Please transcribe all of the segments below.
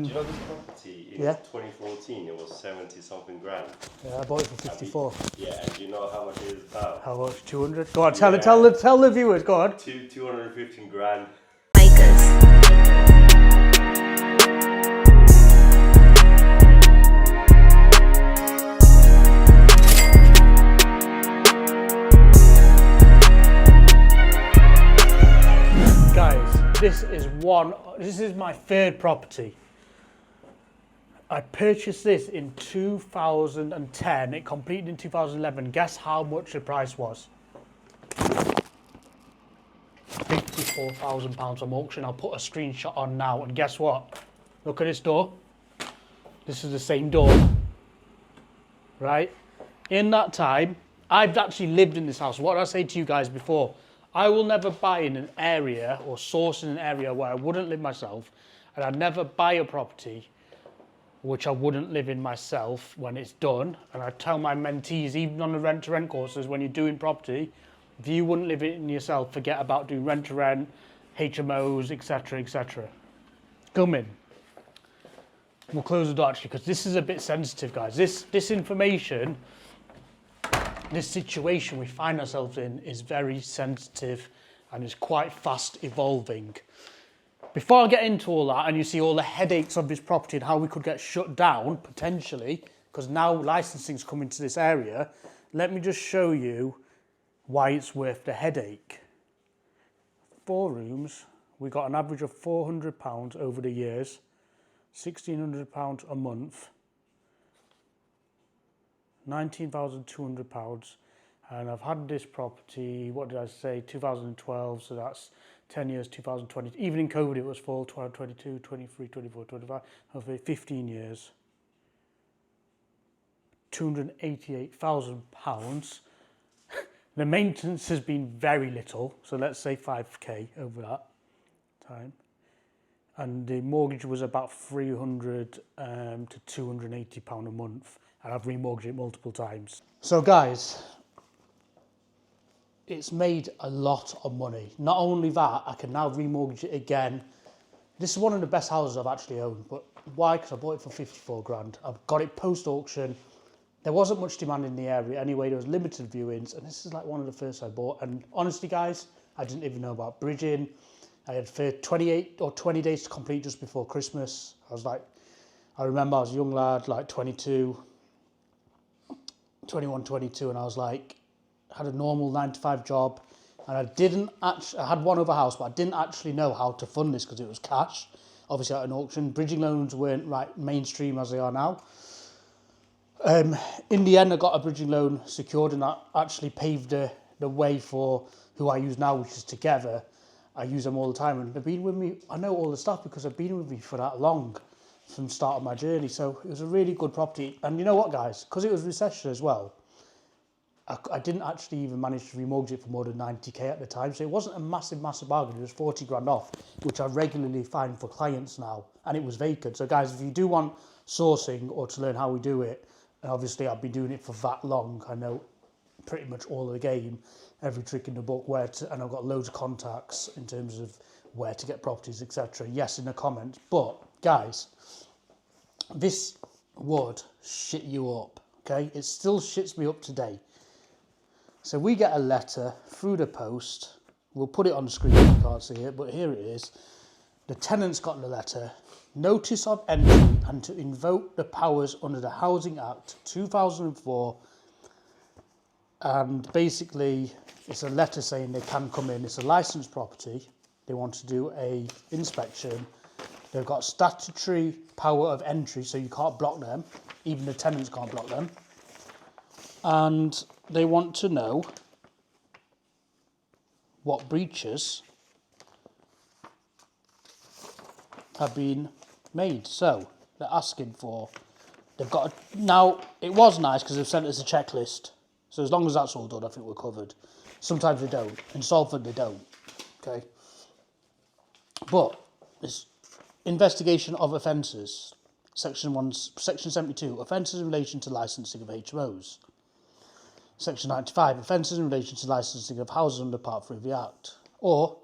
Do you know this property in 2014, it was 70 something grand? Yeah, I bought it for 54. Yeah, and do you know how much it is now? How much? 200? Go on, tell the viewers, go on. 215 grand. Guys, this is my third property. I purchased this in 2010. It completed in 2011. Guess how much the price was? £54,000 on auction. I'll put a screenshot on now, and guess what? Look at this door. This is the same door, right? In that time, I've actually lived in this house. What did I say to you guys before? I will never buy in an area or source in an area where I wouldn't live myself, and I'd never buy a property which I wouldn't live in myself when it's done. And I tell my mentees, even on the rent-to-rent courses, when you're doing property, if you wouldn't live it in yourself, forget about doing rent-to-rent, HMOs, etc., etc. Come in. We'll close the door actually, because this is a bit sensitive, guys. This information, this situation we find ourselves in is very sensitive and is quite fast evolving. Before I get into all that, and you see all the headaches of this property and how we could get shut down, potentially, because now licensing's coming to this area, let me just show you why it's worth the headache. 4 rooms, we got an average of £400 over the years, £1,600 a month, £19,200, and I've had this property, what did I say, 2012, so that's 10 years, 2020, even in COVID it was full, 12, 22, 23, 24, 25, over 15 years, £288,000. The maintenance has been very little, so let's say 5k over that time. And the mortgage was about £300 to £280 a month, and I've remortgaged it multiple times. So guys, it's made a lot of money. Not only that, I can now remortgage it again. This is one of the best houses I've actually owned, but why? Because I bought it for 54 grand. I've got it post-auction. There wasn't much demand in the area anyway. There was limited viewings, and this is like one of the first I bought. And honestly, guys, I didn't even know about bridging. I had 28 or 20 days to complete just before Christmas. I remember I was a young lad, like 21, 22, and I was like, had a normal 9-to-5 job, and I had one other house, but I didn't actually know how to fund this because it was cash, obviously at an auction. Bridging loans weren't right mainstream as they are now. In the end, I got a bridging loan secured, and that actually paved the way for who I use now, which is Together. I use them all the time, and they've been with me. I know all the stuff because they've been with me for that long, from the start of my journey. So it was a really good property. And you know what, guys? Because it was recession as well, I didn't actually even manage to remortgage it for more than 90k at the time. So it wasn't a massive bargain. It was 40 grand off, which I regularly find for clients now. And it was vacant. So guys, if you do want sourcing or to learn how we do it, and obviously I've been doing it for that long, I know pretty much all of the game, every trick in the book, and I've got loads of contacts in terms of where to get properties, etc. Yes, in the comments. But guys, this would shit you up, okay? It still shits me up today. So we get a letter through the post. We'll put it on the screen if you can't see it, but here it is. The tenant's got the letter. Notice of entry and to invoke the powers under the Housing Act 2004. And basically, it's a letter saying they can come in. It's a licensed property. They want to do a inspection. They've got statutory power of entry, so you can't block them. Even the tenants can't block them. And they want to know what breaches have been made. So they're asking for, now it was nice because they've sent us a checklist. So as long as that's all done, I think we're covered. Sometimes they don't. In Salford, they don't. Okay. But it's investigation of offences. Section 72, offences in relation to licensing of HMOs. Section 95, offences in relation to licensing of houses under Part 3 of the Act. Or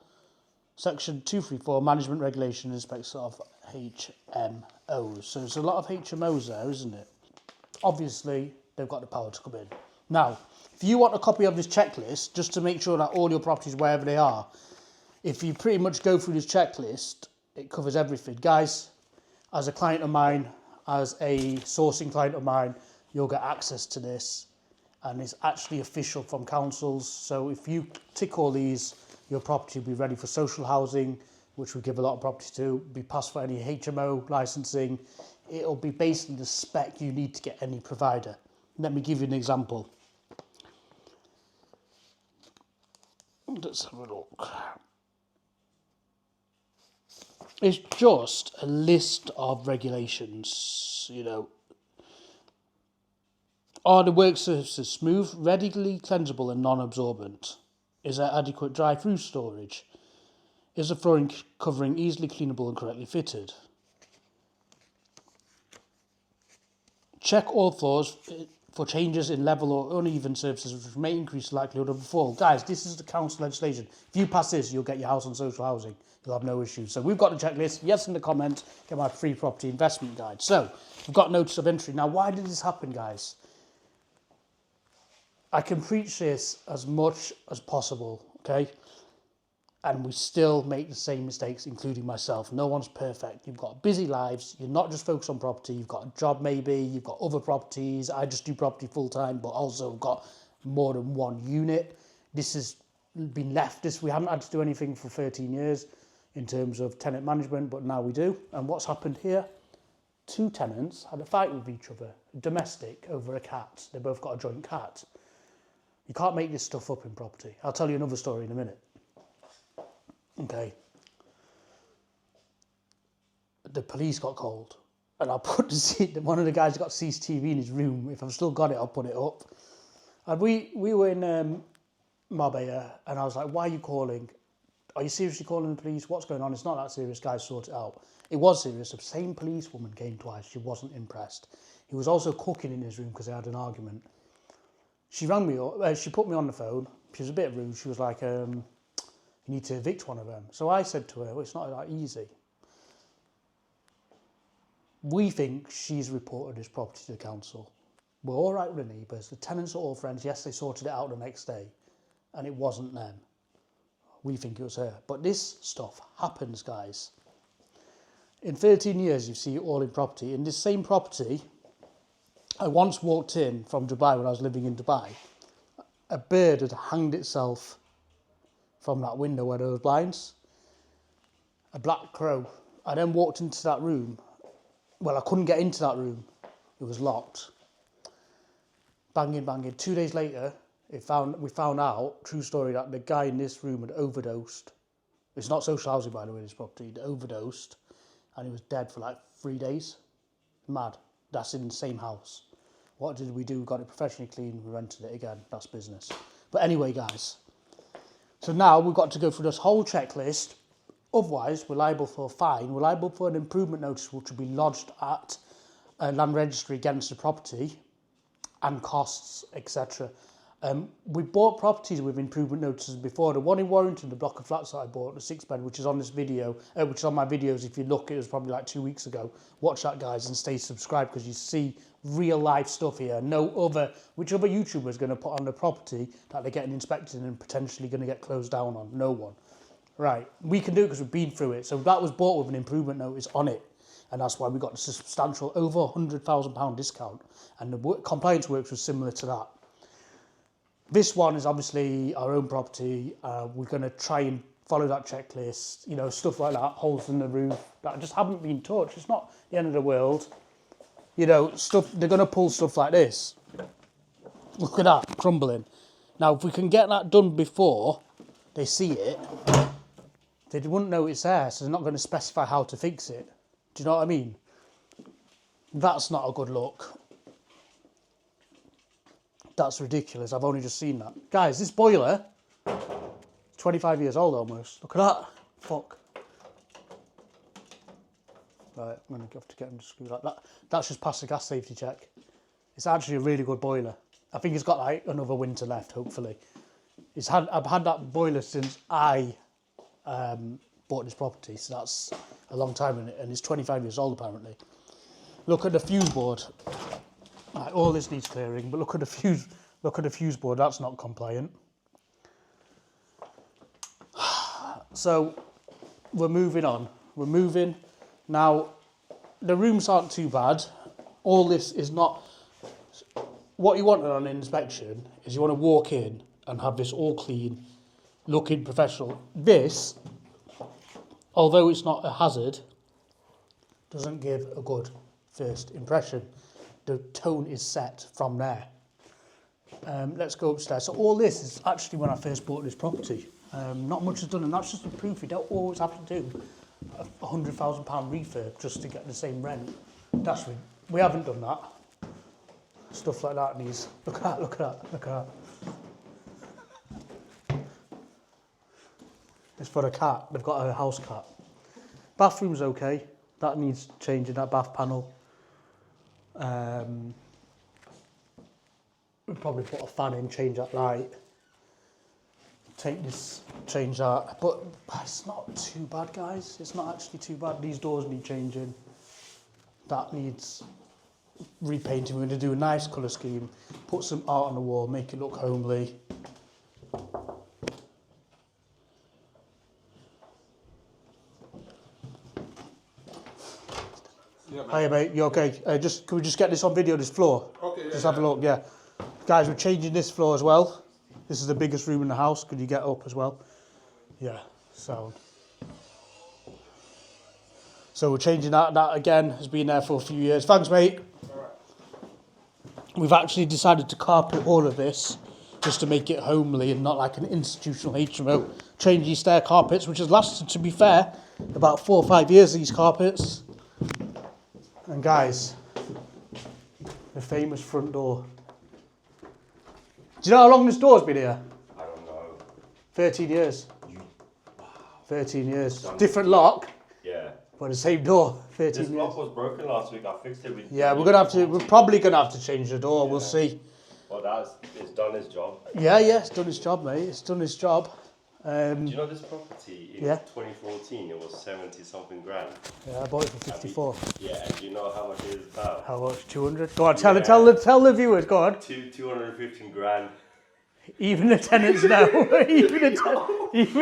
Section 234, Management Regulation Inspects of HMOs. So there's a lot of HMOs there, isn't it? Obviously, they've got the power to come in. Now, if you want a copy of this checklist, just to make sure that all your properties, wherever they are, if you pretty much go through this checklist, it covers everything. Guys, as a client of mine, as a sourcing client of mine, you'll get access to this. And it's actually official from councils. So if you tick all these, your property will be ready for social housing, which we give a lot of property to, be passed for any HMO licensing. It'll be basically the spec you need to get any provider. Let me give you an example. Let's have a look. It's just a list of regulations, you know. Are the work surfaces smooth, readily cleansable and non-absorbent? Is there adequate dry-through storage? Is the flooring covering easily cleanable and correctly fitted? Check all floors for changes in level or uneven surfaces which may increase the likelihood of a fall. Guys, this is the council legislation. If you pass this, you'll get your house on social housing. You'll have no issues. So we've got the checklist. Yes, in the comments, get my free property investment guide. So we've got notice of entry. Now, why did this happen, guys? I can preach this as much as possible, okay? And we still make the same mistakes, including myself. No one's perfect. You've got busy lives. You're not just focused on property. You've got a job maybe. You've got other properties. I just do property full time, but also got more than one unit. This has been left. We haven't had to do anything for 13 years in terms of tenant management, but now we do. And what's happened here? 2 tenants had a fight with each other, domestic, over a cat. They both got a joint cat. You can't make this stuff up in property. I'll tell you another story in a minute. Okay. The police got called. And I'll put one of the guys got CCTV in his room. If I've still got it, I'll put it up. And we were in Marbella, and I was like, why are you calling? Are you seriously calling the police? What's going on? It's not that serious, guys, sort it out. It was serious. The same policewoman came twice. She wasn't impressed. He was also cooking in his room because they had an argument. She rang me up, she put me on the phone. She was a bit rude. She was like, you need to evict one of them. So I said to her, well, it's not that easy. We think she's reported this property to the council. We're all right with the neighbours. The tenants are all friends. Yes, they sorted it out the next day. And it wasn't them. We think it was her. But this stuff happens, guys. In 13 years, you see it all in property. In this same property, I once walked in from Dubai when I was living in Dubai. A bird had hanged itself from that window where there were blinds. A black crow. I then walked into that room. Well, I couldn't get into that room. It was locked. Banging, banging. 2 days later, we found out, true story, that the guy in this room had overdosed. It's not social housing, by the way, this property. He'd overdosed and he was dead for like 3 days. Mad. That's in the same house. What did we do? We got it professionally cleaned, we rented it again. That's business. But anyway, guys. So now we've got to go through this whole checklist. Otherwise, we're liable for a fine. We're liable for an improvement notice, which will be lodged at a land registry against the property and costs, etc. We bought properties with improvement notices before. The one in Warrington, the block of flats that I bought, the 6-bed, which is on this video, which is on my videos. If you look, it was probably like 2 weeks ago. Watch that, guys, and stay subscribed because you see real life stuff here. Which other YouTuber is going to put on the property that they're getting inspected and potentially going to get closed down on? No one. Right, we can do it because we've been through it. So that was bought with an improvement notice on it. And that's why we got a substantial over £100,000 discount. And the compliance works was similar to that. This one is obviously our own property. We're going to try and follow that checklist, you know, stuff like that, holes in the roof that just haven't been touched. It's not the end of the world. You know, stuff, they're going to pull stuff like this. Look at that, crumbling. Now, if we can get that done before they see it, they wouldn't know it's there, so they're not going to specify how to fix it. Do you know what I mean? That's not a good look. That's ridiculous. I've only just seen that. Guys, this boiler, 25 years old almost. Look at that. Fuck. Right, I'm going to have to get him to screw like that. That's just past the gas safety check. It's actually a really good boiler. I think it's got like another winter left, hopefully. I've had that boiler since I bought this property, so that's a long time in it, and it's 25 years old apparently. Look at the fuse board. Right, all this needs clearing, but look at the fuse board, that's not compliant. So we're moving on. We're moving. Now, the rooms aren't too bad. All this is not... What you want on an inspection is you want to walk in and have this all clean, looking professional. This, although it's not a hazard, doesn't give a good first impression. The tone is set from there. Let's go upstairs. So all this is actually when I first bought this property. Not much is done, and that's just a proof. You don't always have to do a £100,000 refurb just to get the same rent. We haven't done that. Stuff like that needs. Look at that. It's for a cat. They've got a house cat. Bathroom's okay. That needs changing. That bath panel. We'll probably put a fan in, change that light. Take this, change that. But it's not too bad, guys. It's not actually too bad. These doors need changing. That needs repainting. We're going to do a nice colour scheme. Put some art on the wall, make it look homely. Yeah, Hiya, mate. You okay? Can we just get this on video, this floor? Okay, yeah, just have a look, yeah. Guys, we're changing this floor as well. This is the biggest room in the house. Could you get up as well? Yeah, so we're changing that. That, again, has been there for a few years. Thanks, mate. All right. We've actually decided to carpet all of this just to make it homely and not like an institutional HMO. Change these stair carpets, which has lasted, to be fair, about 4 or 5 years, these carpets. And guys, the famous front door. Do you know how long this door's been here? I don't know. 13 years. Wow. 13 years. Different lock, Yeah. but the same door. 13 This years. lock was broken last week. I fixed it with. Yeah, we're probably gonna have to change the door. We'll see. Well, it's done its job. Yeah, it's done its job, mate. It's done its job. Do you know this property in 2014? It was 70 something grand. Yeah, I bought it for 54. Yeah, and do you know how much it is about? How much? 200? Go on, tell the viewers. Go on. 215 grand. Even the tenants know. even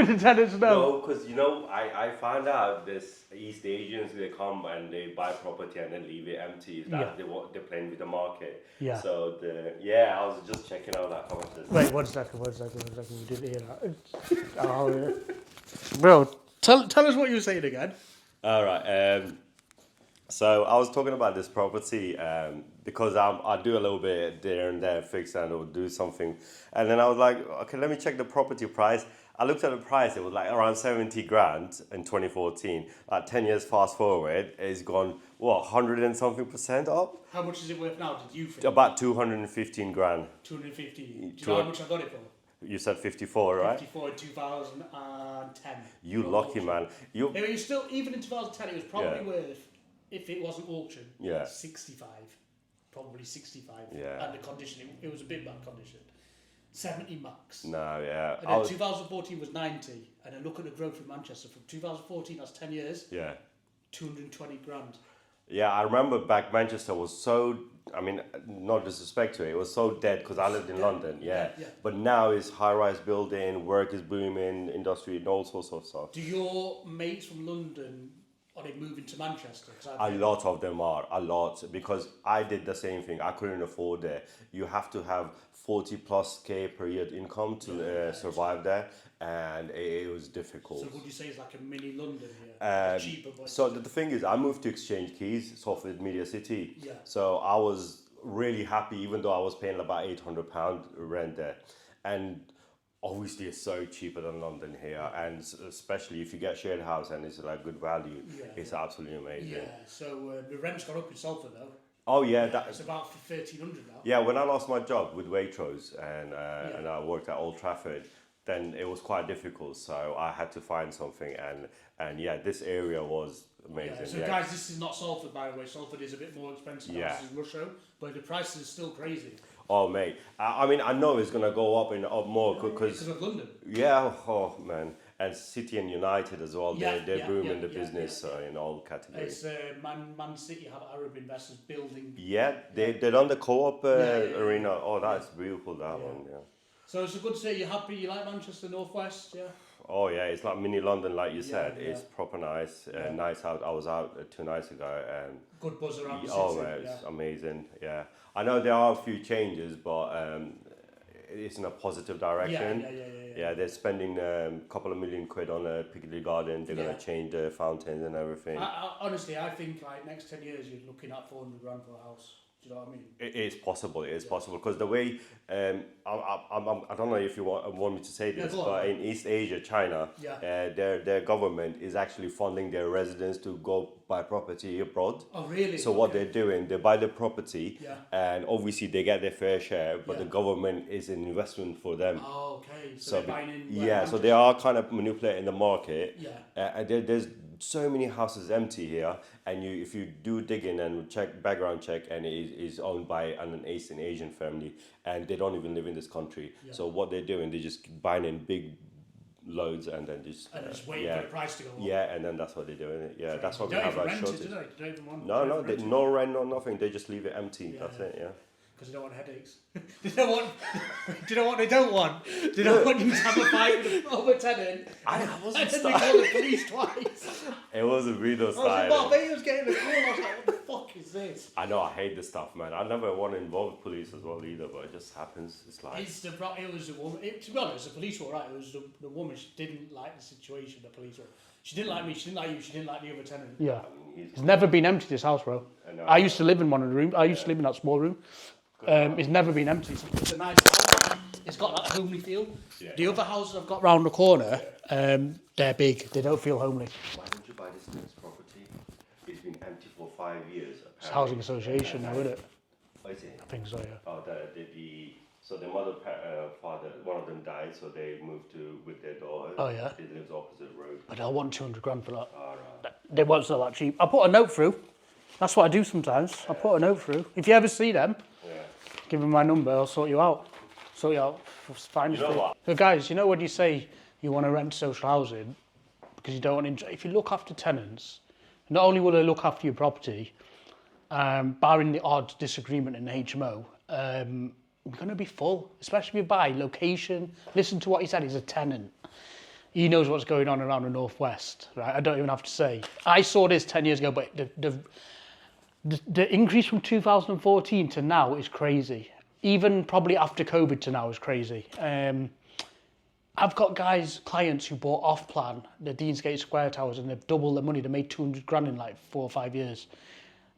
the tenants know. No, because I found out this East Asians, they come and they buy property and then leave it empty. It's like they're playing with the market. Yeah. So I was just checking out that comment. Wait, one second. We didn't hear that. Oh, yeah. Bro, tell us what you were saying again. All right. So I was talking about this property because I do a little bit there and there, fix and or do something. And then I was like, okay, let me check the property price. I looked at the price, it was like around 70 grand in 2014. Like 10 years fast forward, it's gone, 100 and something % up? How much is it worth now, did you think? About 215 grand. 250. Do you know how much I got it for? You said 54, right? 54 in 2010. You lucky, man. It was still, even in 2010, it was probably worth, if it wasn't auction, 65. Probably 65. Yeah. And the condition, it was a bit bad condition. 70 max. No, yeah. And then 2014 was 90. And then look at the growth in Manchester. From 2014, that's 10 years. Yeah. 220 grand. Yeah, I remember back Manchester was so, not disrespect to it, it was so dead because I lived in London, yeah. But now it's high-rise building, work is booming, industry and all sorts of stuff. Do your mates from London, are they moving to Manchester? A lot of them are, because I did the same thing. I couldn't afford it. You have to have 40 plus K per year income to survive there, and it was difficult. So would you say it's like a mini London here? Cheaper, but so the thing is, I moved to Exchange Keys, Salford Media City. Yeah. So I was really happy, even though I was paying about £800 rent there. And obviously it's so cheaper than London here, and especially if you get shared house and it's like good value, it's absolutely amazing. Yeah, so the rent's gone up in Salford though. Oh yeah, it's about 1,300 now. Yeah, when I lost my job with Waitrose and I worked at Old Trafford, then it was quite difficult. So I had to find something, and this area was amazing. Yeah, so guys, this is not Salford, by the way. Salford is a bit more expensive. Yeah. This is Russia, but the prices are still crazy. Oh mate, I know it's gonna go up more because of London. Yeah, oh man, and City and United as well. They're booming the business in all categories. It's Man City have Arab investors building. Yeah, they done the co-op arena. Oh, that's beautiful, that one. Yeah. So it's a good city. You're happy? You like Manchester North West? Yeah. Oh yeah, it's like mini London, like you said. Yeah. It's proper nice. Nice out. I was out 2 nights ago, and good buzz around the city. oh man, it's amazing. Yeah, I know there are a few changes, but it's in a positive direction. Yeah, they're spending a couple of million quid on a Piccadilly Garden. They're gonna change the fountains and everything. Honestly, I think like next 10 years you're looking at 400 grand for a house. Do you know what I mean? It is possible. It is possible because the way I don't know if you want me to say this, but in East Asia, China, their government is actually funding their residents to go buy property abroad. Oh really? So what they're doing, they buy the property, and obviously they get their fair share, but the government is an investment for them. Oh okay. So they're buying in. So they are kind of manipulating the market. Yeah. There's so many houses empty here, and if you do dig in and check background check, and it is owned by an Eastern Asian family, and they don't even live in this country. So what they're doing, they're just buying in big loads and then just waiting for the price to go up. Yeah, and then that's what they're doing. Yeah, that's what we have our shortage. No, no rent, no nothing. They just leave it empty. That's it. Yeah. Because they don't want headaches. They don't want. Do you know what they don't want? They don't want you to have a fight with a former tenant. I wasn't. And then they call the police twice. It was a video style. I was like, was getting the call. I was like, what the fuck is this? I know. I hate this stuff, man. I never want to involve police as well either, but it just happens. It's like. It was the woman. To be honest, the police were right. It was the woman. She didn't like the situation. The police were. She didn't like me. She didn't like you. She didn't like the other tenant. Yeah. It's never been empty. This house, bro. I used to live in one of the rooms. I used to live in that small room. It's never been empty. It's a nice house. It's got that homely feel. Yeah. The other houses I've got round the corner, they're big. They don't feel homely. Why don't you buy this next property? It's been empty for 5 years. It's a housing association now, isn't it? Oh, is it? I think so, yeah. Oh, so the mother, father, one of them died, so they moved with their daughter. Oh, yeah. They lives opposite road. But I want 200 grand for that. Oh, right. They won't sell that cheap. I put a note through. That's what I do sometimes. I put a note through. If you ever see them, give them my number, I'll sort you out. Find you know what? So guys, you know when you say you want to rent social housing because you don't want to, if you look after tenants, not only will they look after your property, barring the odd disagreement in the HMO, we're going to be full, especially if you buy location. Listen to what he said, he's a tenant. He knows what's going on around the Northwest, right? I don't even have to say. I saw this 10 years ago, but the increase from 2014 to now is crazy. Even probably after COVID to now is crazy. I've got clients who bought off plan the Deansgate Square Towers and they've doubled their money. They made 200 grand in like 4 or 5 years.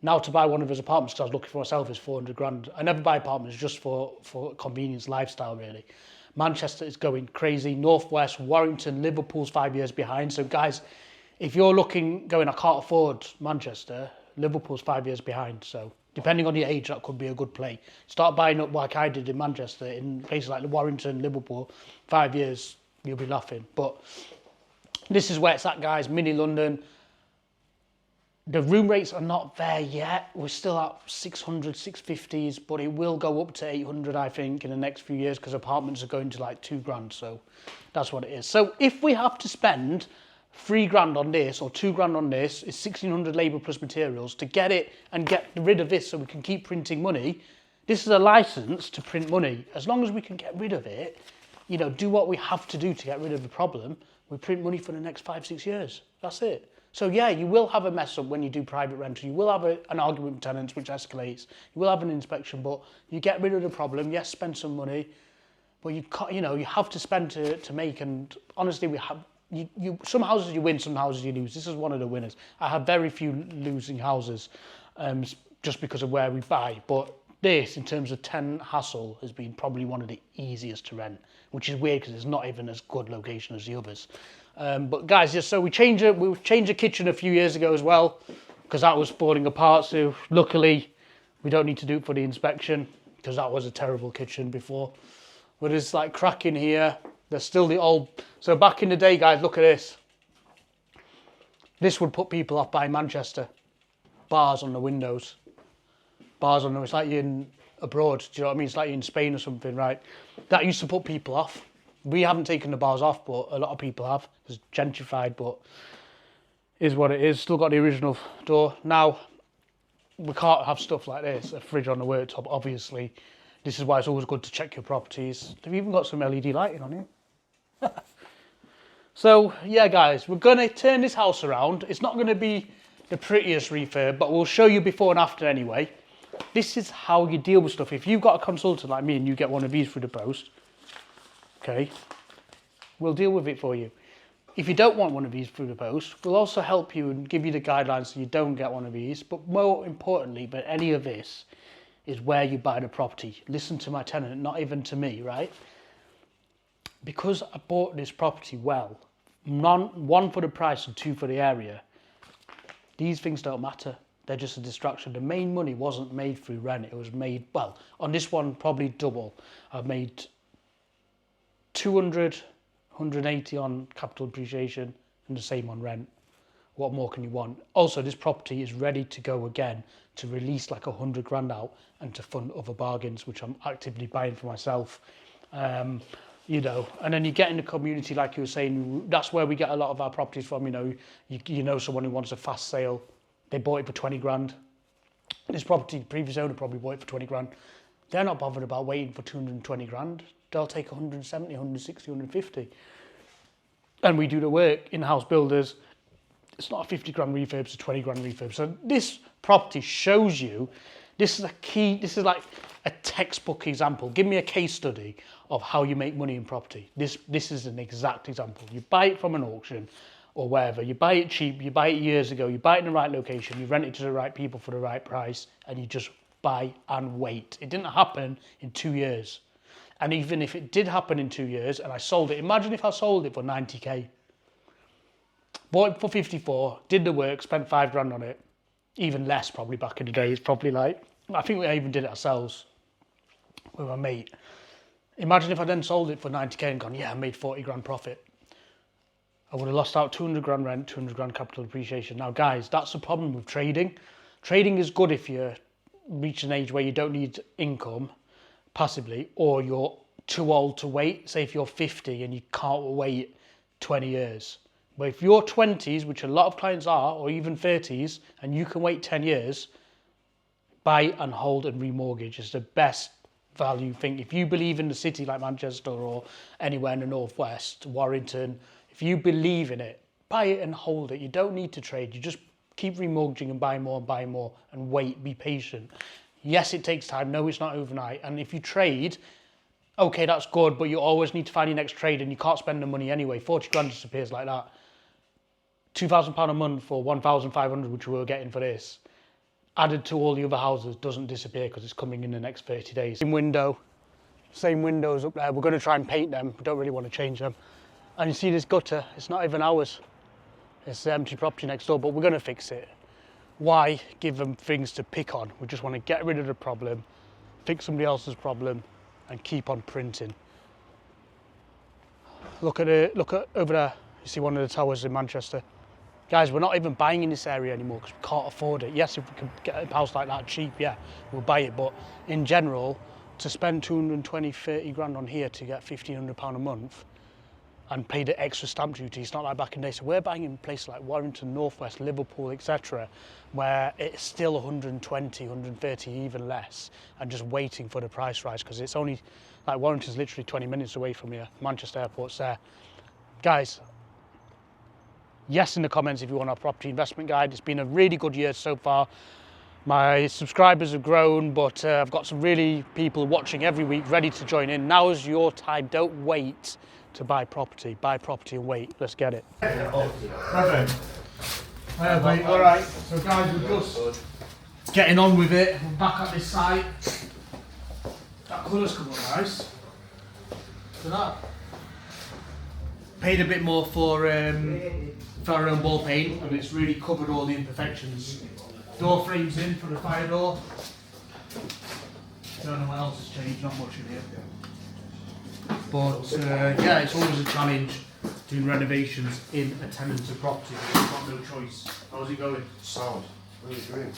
Now to buy one of his apartments, because I was looking for myself, is 400 grand. I never buy apartments just for convenience, lifestyle really. Manchester is going crazy. Northwest, Warrington, Liverpool's 5 years behind. So guys, if you're going, I can't afford Manchester, Liverpool's 5 years behind. So depending on your age, that could be a good play. Start buying up like I did in Manchester, in places like Warrington, Liverpool, 5 years, you'll be laughing. But this is where it's at, guys, mini London. The room rates are not there yet. We're still at 600, 650s, but it will go up to 800, I think, in the next few years because apartments are going to like 2 grand. So that's what it is. So if we have to spend 3 grand on this or 2 grand on this, is 1,600 labour plus materials to get it and get rid of this so we can keep printing money. This is a license to print money. As long as we can get rid of it, do what we have to do to get rid of the problem, we print money for the next 5, 6 years. That's it. So yeah, you will have a mess up when you do private rental. You will have an argument with tenants which escalates. You will have an inspection, but you get rid of the problem. Yes, spend some money, but you have to spend to make. And honestly, we have some houses you win, some houses you lose. This is one of the winners. I have very few losing houses, just because of where we buy. But this, in terms of tenant hassle, has been probably one of the easiest to rent, which is weird because it's not even as good location as the others. But guys, just so we changed the kitchen a few years ago as well, because that was falling apart. So luckily, we don't need to do it for the inspection because that was a terrible kitchen before. But it's like cracking here. There's still the old. So back in the day, guys, look at this. This would put people off buying Manchester. Bars on the windows. It's like you're in abroad. Do you know what I mean? It's like you're in Spain or something, right? That used to put people off. We haven't taken the bars off, but a lot of people have. It's gentrified, but is what it is. Still got the original door. Now, we can't have stuff like this, a fridge on the worktop, obviously. This is why it's always good to check your properties. They've even got some LED lighting on here. So, yeah, guys, we're going to turn this house around. It's not going to be the prettiest refurb, but we'll show you before and after anyway. This is how you deal with stuff. If you've got a consultant like me and you get one of these through the post, okay, we'll deal with it for you. If you don't want one of these through the post, we'll also help you and give you the guidelines so you don't get one of these. But more importantly, but any of this, is where you buy the property. Listen to my tenant, not even to me, right? Because I bought this property well, one for the price and two for the area, these things don't matter. They're just a distraction. The main money wasn't made through rent. It was made, well, on this one, probably double. I've made 200, 180 on capital appreciation and the same on rent. What more can you want? Also, this property is ready to go again to release like 100 grand out and to fund other bargains, which I'm actively buying for myself. You know, and then you get in the community, like you were saying, that's where we get a lot of our properties from. You know, you know someone who wants a fast sale, they bought it for 20 grand. This property, previous owner probably bought it for 20 grand. They're not bothered about waiting for 220 grand. They'll take 170, 160, 150. And we do the work, in-house builders. It's not a 50 grand refurb, it's a 20 grand refurb. So this property shows you, this is a key, this is like a textbook example. Give me a case study of how you make money in property. This is an exact example. You buy it from an auction or wherever, you buy it cheap, you buy it years ago, you buy it in the right location, you rent it to the right people for the right price, and you just buy and wait. It didn't happen in 2 years. And even if it did happen in 2 years and I sold it, imagine if I sold it for 90k. Bought it for 54, did the work, spent 5 grand on it. Even less probably back in the day. It's probably like, I think we even did it ourselves with my mate. Imagine if I then sold it for 90k and gone, yeah, I made 40 grand profit. I would have lost out 200 grand rent, 200 grand capital appreciation. Now, guys, that's the problem with trading. Trading is good if you reach an age where you don't need income passively, or you're too old to wait. Say if you're 50 and you can't wait 20 years. But if you're 20s, which a lot of clients are, or even 30s, and you can wait 10 years, buy and hold and remortgage is the best value thing. If you believe in the city like Manchester or anywhere in the northwest, Warrington, if you believe in it, buy it and hold it. You don't need to trade. You just keep remortgaging and buy more and wait, be patient. Yes, it takes time. No, it's not overnight. And if you trade, okay, that's good, but you always need to find your next trade and you can't spend the money anyway. 40 grand disappears like that. £2,000 a month for 1,500, which we were getting for this, added to all the other houses, doesn't disappear because it's coming in the next 30 days. Same windows up there. We're going to try and paint them. We don't really want to change them. And you see this gutter, it's not even ours. It's the empty property next door, but we're going to fix it. Why give them things to pick on? We just want to get rid of the problem, fix somebody else's problem, and keep on printing. Look at over there. You see one of the towers in Manchester. Guys, we're not even buying in this area anymore because we can't afford it. Yes, if we can get a house like that cheap, yeah, we'll buy it. But in general, to spend 220, 30 grand on here to get £1,500 a month and pay the extra stamp duty, it's not like back in the day. So we're buying in places like Warrington, Northwest, Liverpool, etc., where it's still 120, 130, even less, and just waiting for the price rise because it's only, like Warrington's literally 20 minutes away from here. Manchester Airport's there. Guys, yes in the comments if you want our property investment guide. It's been a really good year so far. My subscribers have grown, but I've got some really people watching every week ready to join in. Now is your time. Don't wait to buy property. Buy property and wait. Let's get it. Perfect. All right. So guys, we're just getting on with it. We're back at this site. That colour's come up nice. So that. Paid a bit more for our own ball paint, and it's really covered all the imperfections. Door frames in for the fire door. Don't know what else has changed, not much in here. But yeah, it's always a challenge doing renovations in a tenanted property. You've got no choice. How's it going? Sound. What are you doing?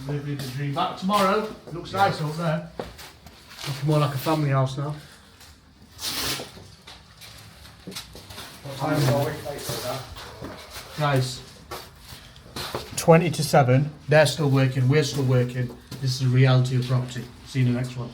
Living the dream. Back tomorrow. Looks nice up there. Looking more like a family house now. Guys, 20 to 7, they're still working, we're still working. This is the reality of property. See you in the next one.